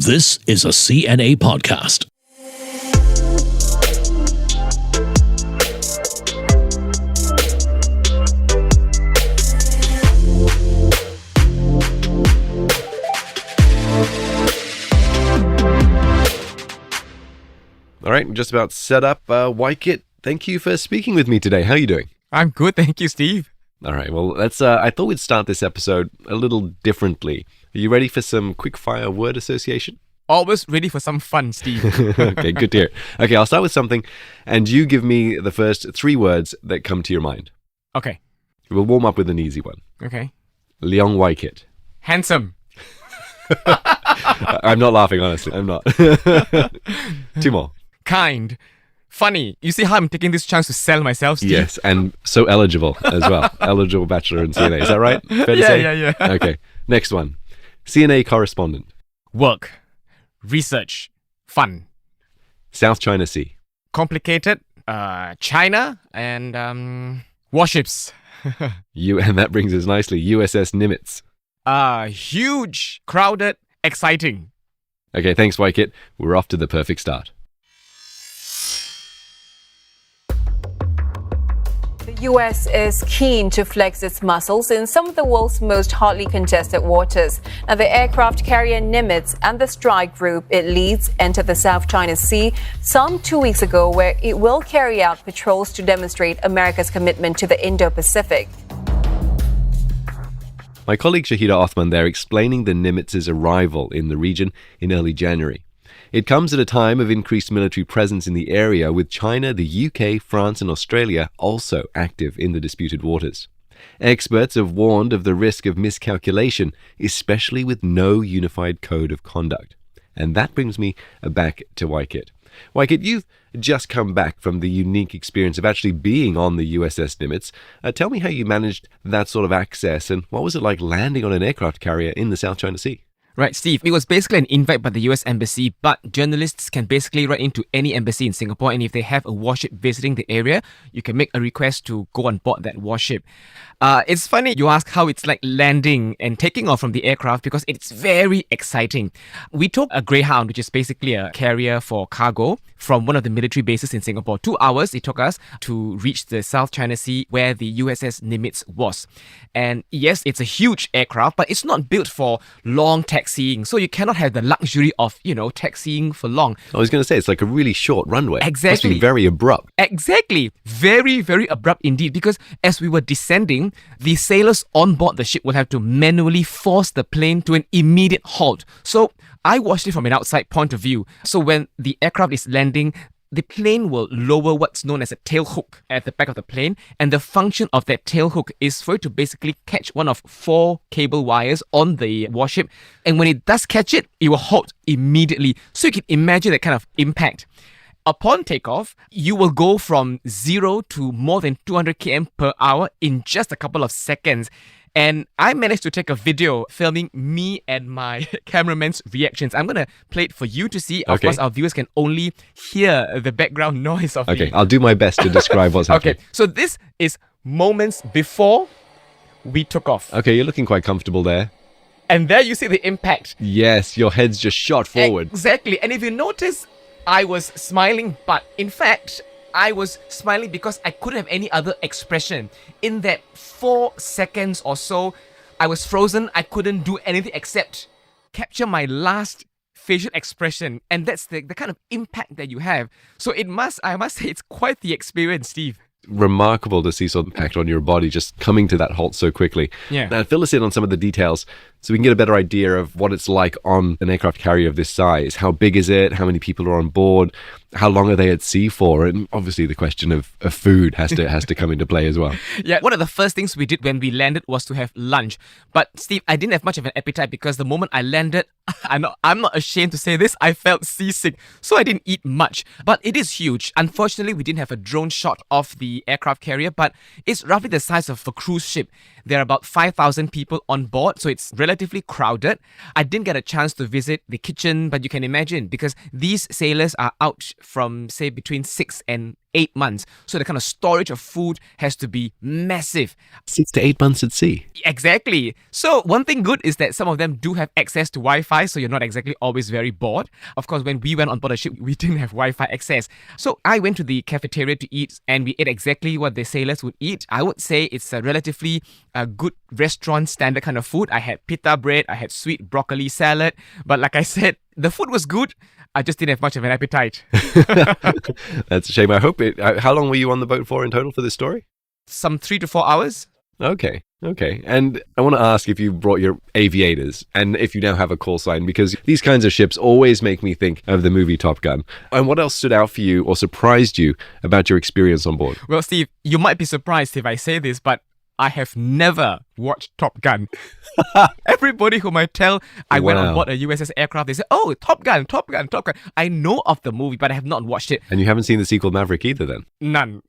This is a CNA podcast. All right, just about set up. Wykit, thank you for speaking with me today. How are you doing? I'm good, thank you, Steve. All right, well, let's. I thought we'd start this episode a little differently. Are you ready for some quick-fire word association? Always ready for some fun, Steve. Okay, good to hear. Okay, I'll start with something, and you give me the first three words that come to your mind. Okay. We'll warm up with an easy one. Okay. Leong Wykit. Handsome. I'm not laughing, honestly. I'm not. Two more. Kind. Funny. You see how I'm taking this chance to sell myself, Steve? Yes, and so eligible as well. Eligible bachelor in CNA. Is that right? Fair to say? Yeah. Okay, next one. CNA correspondent. Work. Research. Fun. South China Sea. Complicated. China and warships. And that brings us nicely. USS Nimitz. Huge, crowded, exciting. Okay, thanks, Wykit. We're off to the perfect start. The U.S. is keen to flex its muscles in some of the world's most hotly contested waters. Now, the aircraft carrier Nimitz and the strike group it leads entered the South China Sea some 2 weeks ago, where it will carry out patrols to demonstrate America's commitment to the Indo-Pacific. My colleague Shahida Othman there explaining the Nimitz's arrival in the region in early January. It comes at a time of increased military presence in the area, with China, the UK, France and Australia also active in the disputed waters. Experts have warned of the risk of miscalculation, especially with no unified code of conduct. And that brings me back to Wykit. Wykit, you've just come back from the unique experience of actually being on the USS Nimitz. Tell me how you managed that sort of access, and what was it like landing on an aircraft carrier in the South China Sea? Right, Steve. It was basically an invite by the US Embassy, but journalists can basically write into any embassy in Singapore, and if they have a warship visiting the area, you can make a request to go on board that warship. It's funny you ask how it's like landing and taking off from the aircraft, because it's very exciting. We took a Greyhound, which is basically a carrier for cargo, from one of the military bases in Singapore. 2 hours it took us to reach the South China Sea where the USS Nimitz was. And yes, it's a huge aircraft, but it's not built for long taxiing, so you cannot have the luxury of, taxiing for long. I was going to say, it's like a really short runway. Exactly. It must be very abrupt. Exactly. Very, very abrupt indeed, because as we were descending, the sailors on board the ship will have to manually force the plane to an immediate halt. So I watched it from an outside point of view. So when the aircraft is landing, the plane will lower what's known as a tail hook at the back of the plane, and the function of that tail hook is for it to basically catch one of 4 cable wires on the warship, and when it does catch it, it will halt immediately. So you can imagine that kind of impact. Upon takeoff, you will go from 0 to more than 200 km per hour in just a couple of seconds. And I managed to take a video filming me and my cameraman's reactions. I'm going to play it for you to see. Of course, our viewers can only hear the background noise of Okay, I'll do my best to describe what's happening. Okay, so this is moments before we took off. Okay, you're looking quite comfortable there. And there you see the impact. Yes, your head's just shot forward. Exactly. And if you notice, I was smiling, but in fact, I was smiling because I couldn't have any other expression. In that 4 seconds or so, I was frozen. I couldn't do anything except capture my last facial expression. And that's the kind of impact that you have. So I must say, it's quite the experience, Steve. Remarkable to see some impact on your body just coming to that halt so quickly. Yeah. Now, fill us in on some of the details so we can get a better idea of what it's like on an aircraft carrier of this size. How big is it? How many people are on board? How long are they at sea for? And obviously the question of food has to come into play as well. Yeah, one of the first things we did when we landed was to have lunch. But Steve, I didn't have much of an appetite because the moment I landed, I'm not ashamed to say this, I felt seasick. So I didn't eat much. But it is huge. Unfortunately, we didn't have a drone shot of the aircraft carrier, but it's roughly the size of a cruise ship. There are about 5,000 people on board, so it's relatively crowded. I didn't get a chance to visit the kitchen, but you can imagine, because these sailors are out from, say, between 6 and 8 months. So the kind of storage of food has to be massive. 6 to 8 months at sea. Exactly. So one thing good is that some of them do have access to Wi-Fi, so you're not exactly always very bored. Of course, when we went on board a ship, we didn't have Wi-Fi access. So I went to the cafeteria to eat, and we ate exactly what the sailors would eat. I would say it's a relatively good restaurant standard kind of food. I had pita bread, I had sweet broccoli salad, but like I said, the food was good. I just didn't have much of an appetite. That's a shame. I hope it. How long were you on the boat for in total for this story? Some 3 to 4 hours. Okay. And I want to ask if you brought your aviators and if you now have a call sign, because these kinds of ships always make me think of the movie Top Gun. And what else stood out for you or surprised you about your experience on board? Well, Steve, you might be surprised if I say this, but I have never watched Top Gun. Everybody whom I tell I went on board a USS aircraft, they say, oh, Top Gun. I know of the movie, but I have not watched it. And you haven't seen the sequel Maverick either then? None.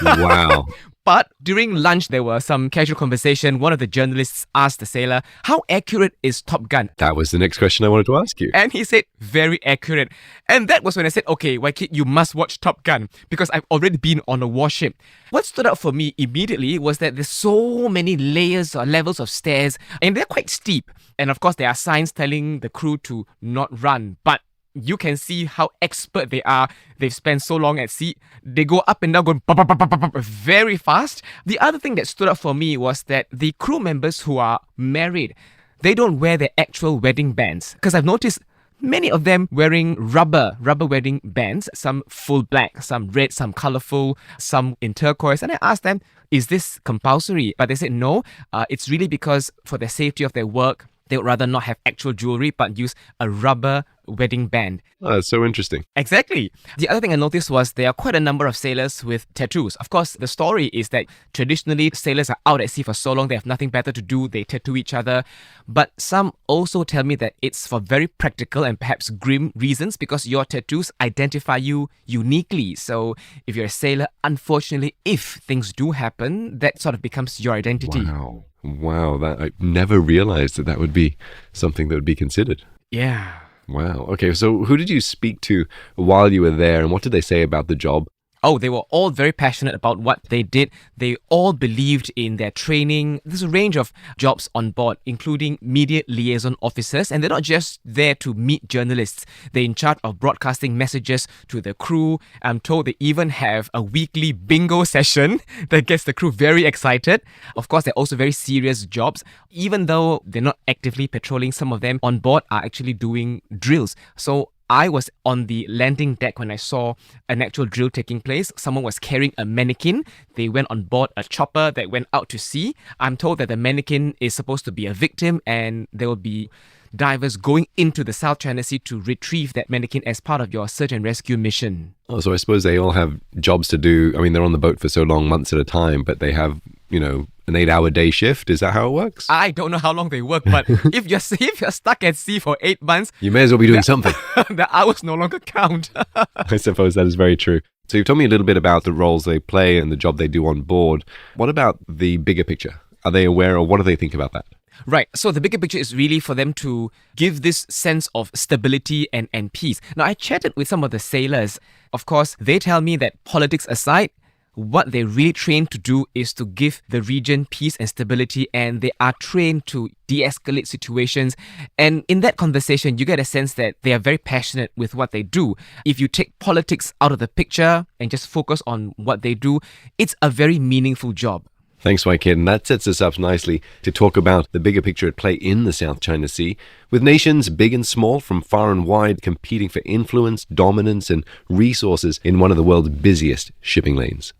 Wow. But during lunch, there were some casual conversation. One of the journalists asked the sailor, how accurate is Top Gun? That was the next question I wanted to ask you. And he said, very accurate. And that was when I said, okay, Waikid, you must watch Top Gun because I've already been on a warship. What stood out for me immediately was that there's so many layers or levels of stairs, and they're quite steep. And of course, there are signs telling the crew to not run. But you can see how expert they are. They've spent so long at sea. They go up and down, going very fast. The other thing that stood out for me was that the crew members who are married, they don't wear their actual wedding bands. Because I've noticed many of them wearing rubber wedding bands, some full black, some red, some colorful, some in turquoise. And I asked them, is this compulsory? But they said no, it's really because for the safety of their work, they would rather not have actual jewelry but use a rubber wedding band. Oh, that's so interesting. Exactly. The other thing I noticed was there are quite a number of sailors with tattoos. Of course, the story is that traditionally sailors are out at sea for so long, they have nothing better to do, they tattoo each other. But some also tell me that it's for very practical and perhaps grim reasons because your tattoos identify you uniquely. So if you're a sailor, unfortunately, if things do happen, that sort of becomes your identity. Wow, that I never realized that would be something that would be considered. Yeah. Wow. Okay, so who did you speak to while you were there and what did they say about the job? Oh, they were all very passionate about what they did. They all believed in their training. There's a range of jobs on board, including media liaison officers. And they're not just there to meet journalists. They're in charge of broadcasting messages to the crew. I'm told they even have a weekly bingo session that gets the crew very excited. Of course, they're also very serious jobs. Even though they're not actively patrolling, some of them on board are actually doing drills. So I was on the landing deck when I saw an actual drill taking place. Someone was carrying a mannequin. They went on board a chopper that went out to sea. I'm told that the mannequin is supposed to be a victim and there will be divers going into the South China Sea to retrieve that mannequin as part of your search and rescue mission. Oh, so I suppose they all have jobs to do. I mean, they're on the boat for so long, months at a time, but they have, an 8-hour day shift. Is that how it works? I don't know how long they work, but if you're stuck at sea for 8 months, you may as well be doing something. The hours no longer count. I suppose that is very true. So you've told me a little bit about the roles they play and the job they do on board. What about the bigger picture? Are they aware or what do they think about that? Right. So the bigger picture is really for them to give this sense of stability and peace. Now, I chatted with some of the sailors. Of course, they tell me that politics aside, what they're really trained to do is to give the region peace and stability, and they are trained to de-escalate situations. And in that conversation, you get a sense that they are very passionate with what they do. If you take politics out of the picture and just focus on what they do, it's a very meaningful job. Thanks, Waikid. And that sets us up nicely to talk about the bigger picture at play in the South China Sea, with nations big and small from far and wide competing for influence, dominance, and resources in one of the world's busiest shipping lanes.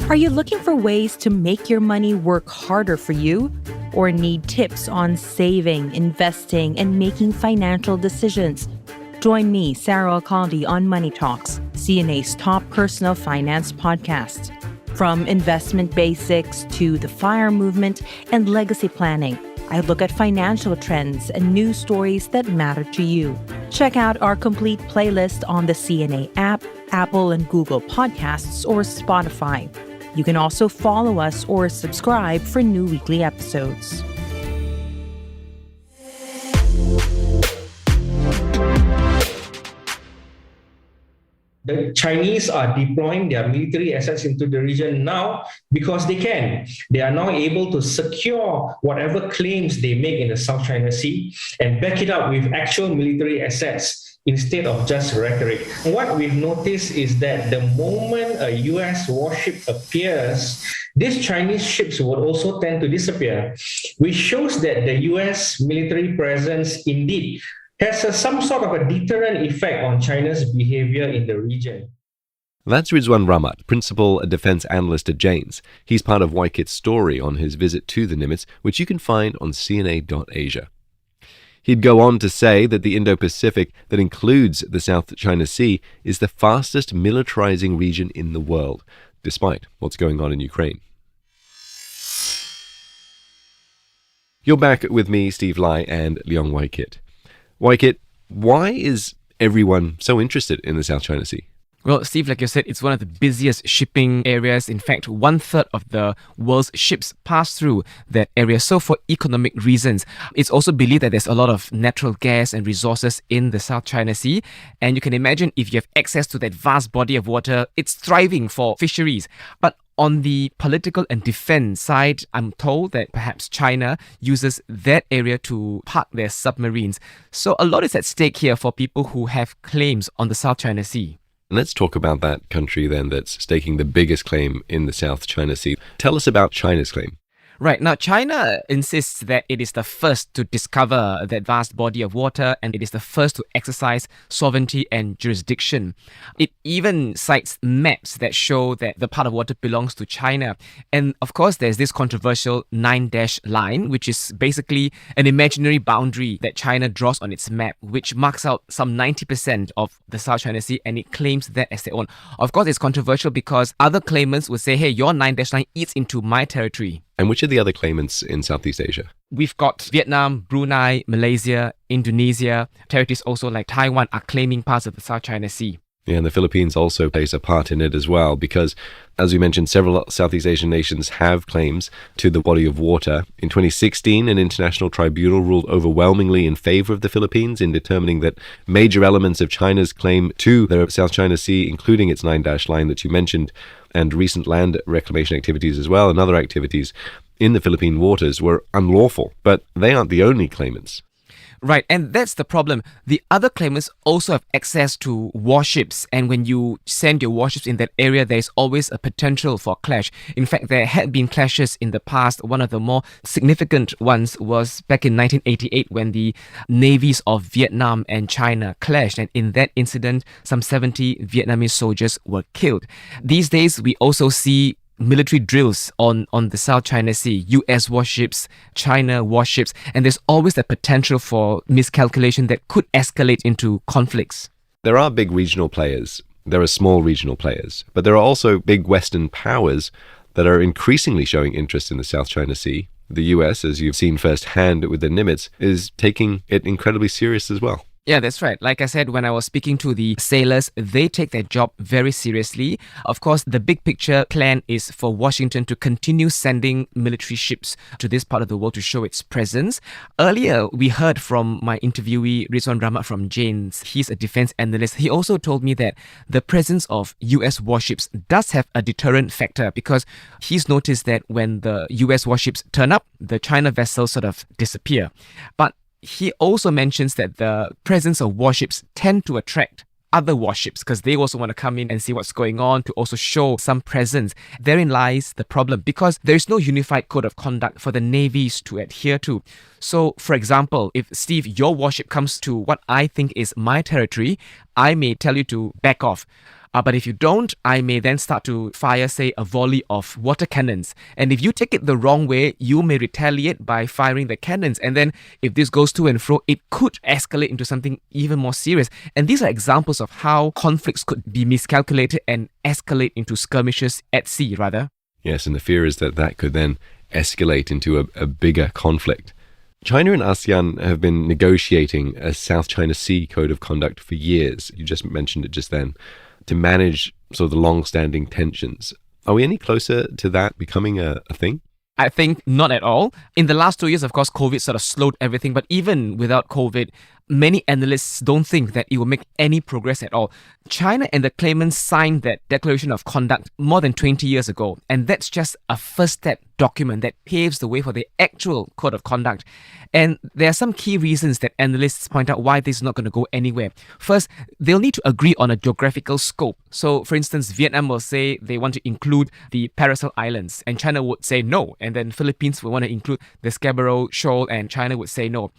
Are you looking for ways to make your money work harder for you? Or need tips on saving, investing, and making financial decisions? Join me, Sarah Alcalde, on Money Talks, CNA's top personal finance podcast. From investment basics to the FIRE movement and legacy planning, I look at financial trends and news stories that matter to you. Check out our complete playlist on the CNA app, Apple and Google Podcasts, or Spotify. You can also follow us or subscribe for new weekly episodes. The Chinese are deploying their military assets into the region now because they can. They are now able to secure whatever claims they make in the South China Sea and back it up with actual military assets instead of just rhetoric. What we've noticed is that the moment a US warship appears, these Chinese ships will also tend to disappear, which shows that the US military presence indeed has some sort of a deterrent effect on China's behavior in the region. That's Rizwan Rahmat, Principal Defense Analyst at Janes. He's part of Waikit's story on his visit to the Nimitz, which you can find on cna.asia. He'd go on to say that the Indo-Pacific, that includes the South China Sea, is the fastest militarizing region in the world, despite what's going on in Ukraine. You're back with me, Steve Lai, and Leong Waikit. Waikit, why is everyone so interested in the South China Sea? Well, Steve, like you said, it's one of the busiest shipping areas. In fact, 1/3 of the world's ships pass through that area. So for economic reasons, it's also believed that there's a lot of natural gas and resources in the South China Sea. And you can imagine if you have access to that vast body of water, it's thriving for fisheries. But on the political and defense side, I'm told that perhaps China uses that area to park their submarines. So a lot is at stake here for people who have claims on the South China Sea. Let's talk about that country then that's staking the biggest claim in the South China Sea. Tell us about China's claim. Right. Now, China insists that it is the first to discover that vast body of water and it is the first to exercise sovereignty and jurisdiction. It even cites maps that show that the part of water belongs to China. And of course, there's this controversial 9-dash line, which is basically an imaginary boundary that China draws on its map, which marks out some 90% of the South China Sea, and it claims that as their own. Of course, it's controversial because other claimants would say, hey, your 9-dash line eats into my territory. And which are the other claimants in Southeast Asia? We've got Vietnam, Brunei, Malaysia, Indonesia. Territories also like Taiwan are claiming parts of the South China Sea. Yeah, and the Philippines also plays a part in it as well because, as we mentioned, several Southeast Asian nations have claims to the body of water. In 2016, an international tribunal ruled overwhelmingly in favor of the Philippines in determining that major elements of China's claim to the South China Sea, including its 9-dash line that you mentioned, and recent land reclamation activities as well, and other activities in the Philippine waters were unlawful. But they aren't the only claimants. Right, and that's the problem. The other claimants also have access to warships, and when you send your warships in that area, there's always a potential for clash. In fact, there had been clashes in the past. One of the more significant ones was back in 1988 when the navies of Vietnam and China clashed, and in that incident, some 70 Vietnamese soldiers were killed. These days, we also see military drills on the South China Sea, US warships, China warships, and there's always the potential for miscalculation that could escalate into conflicts. There are big regional players, there are small regional players, but there are also big Western powers that are increasingly showing interest in the South China Sea. The US, as you've seen firsthand with the Nimitz, is taking it incredibly serious as well. Yeah, that's right. Like I said, when I was speaking to the sailors, they take their job very seriously. Of course, the big picture plan is for Washington to continue sending military ships to this part of the world to show its presence. Earlier, we heard from my interviewee, Rizwan Rahmat from Janes. He's a defense analyst. He also told me that the presence of US warships does have a deterrent factor because he's noticed that when the US warships turn up, the China vessels sort of disappear. But he also mentions that the presence of warships tend to attract other warships because they also want to come in and see what's going on, to also show some presence. Therein lies the problem because there is no unified code of conduct for the navies to adhere to. So, for example, if Steve, your warship comes to what I think is my territory, I may tell you to back off. But if you don't, I may then start to fire, say, a volley of water cannons. And if you take it the wrong way, you may retaliate by firing the cannons. And then if this goes to and fro, it could escalate into something even more serious. And these are examples of how conflicts could be miscalculated and escalate into skirmishes at sea, rather. Yes, and the fear is that that could then escalate into a bigger conflict. China and ASEAN have been negotiating a South China Sea Code of Conduct for years. You just mentioned it just then, to manage sort of the long-standing tensions. Are we any closer to that becoming a thing? I think not at all. In the last 2 years, of course, COVID sort of slowed everything. But even without COVID, many analysts don't think that it will make any progress at all. China and the claimants signed that Declaration of Conduct more than 20 years ago, and that's just a first step document that paves the way for the actual Code of Conduct. And there are some key reasons that analysts point out why this is not going to go anywhere. First, they'll need to agree on a geographical scope. So, for instance, Vietnam will say they want to include the Paracel Islands, and China would say no. And then Philippines will want to include the Scarborough Shoal, and China would say no.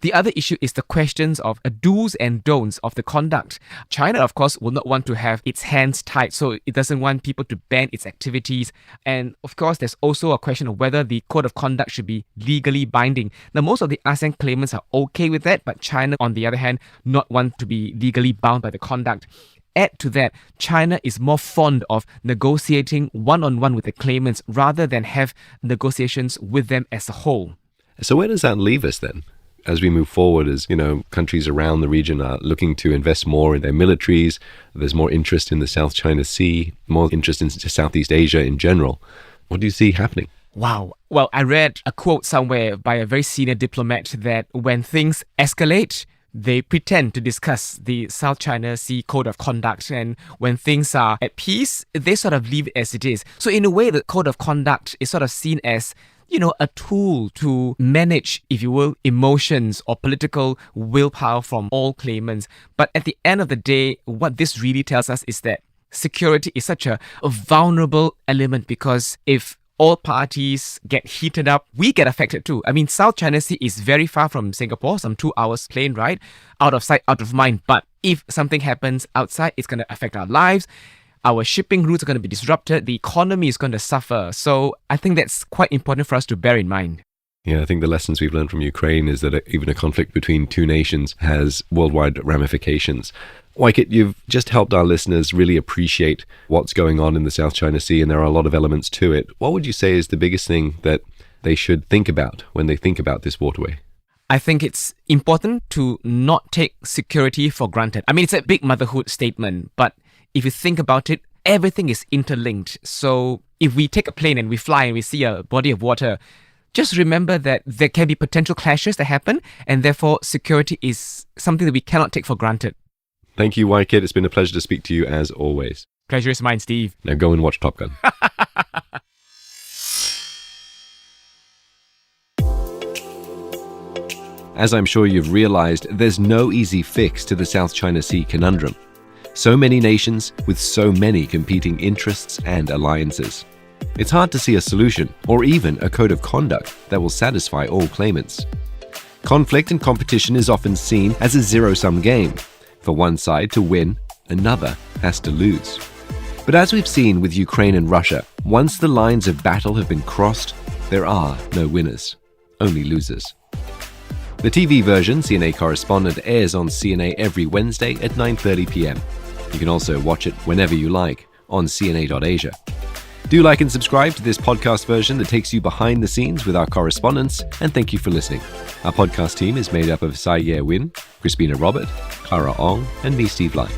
The other issue is the questions of do's and don'ts of the conduct. China, of course, will not want to have its hands tied, so it doesn't want people to ban its activities. And of course, there's also a question of whether the Code of Conduct should be legally binding. Now, most of the ASEAN claimants are okay with that, but China, on the other hand, not want to be legally bound by the conduct. Add to that, China is more fond of negotiating one-on-one with the claimants rather than have negotiations with them as a whole. So where does that leave us then? As we move forward, as countries around the region are looking to invest more in their militaries, there's more interest in the South China Sea, more interest in Southeast Asia in general. What do you see happening? Wow. Well, I read a quote somewhere by a very senior diplomat that when things escalate, they pretend to discuss the South China Sea Code of Conduct, and when things are at peace, they sort of leave it as it is. So in a way, the Code of Conduct is sort of seen as a tool to manage, if you will, emotions or political willpower from all claimants. But at the end of the day, what this really tells us is that security is such a vulnerable element, because if all parties get heated up, we get affected too. I mean, South China Sea is very far from Singapore, some 2 hours plane ride, out of sight, out of mind. But if something happens outside, it's going to affect our lives. Our shipping routes are going to be disrupted. The economy is going to suffer. So I think that's quite important for us to bear in mind. Yeah, I think the lessons we've learned from Ukraine is that even a conflict between two nations has worldwide ramifications. Wykett, you've just helped our listeners really appreciate what's going on in the South China Sea, and there are a lot of elements to it. What would you say is the biggest thing that they should think about when they think about this waterway? I think it's important to not take security for granted. I mean, it's a big motherhood statement, but if you think about it, everything is interlinked. So if we take a plane and we fly and we see a body of water, just remember that there can be potential clashes that happen, and therefore security is something that we cannot take for granted. Thank you, Wykett. It's been a pleasure to speak to you as always. Pleasure is mine, Steve. Now go and watch Top Gun. As I'm sure you've realized, there's no easy fix to the South China Sea conundrum. So many nations with so many competing interests and alliances. It's hard to see a solution or even a code of conduct that will satisfy all claimants. Conflict and competition is often seen as a zero-sum game. For one side to win, another has to lose. But as we've seen with Ukraine and Russia, once the lines of battle have been crossed, there are no winners, only losers. The TV version, CNA Correspondent, airs on CNA every Wednesday at 9:30 p.m. You can also watch it whenever you like on cna.asia. Do like and subscribe to this podcast version that takes you behind the scenes with our correspondents, and thank you for listening. Our podcast team is made up of Sai Ye Win, Crispina Robert, Clara Ong, and me, Steve Lai.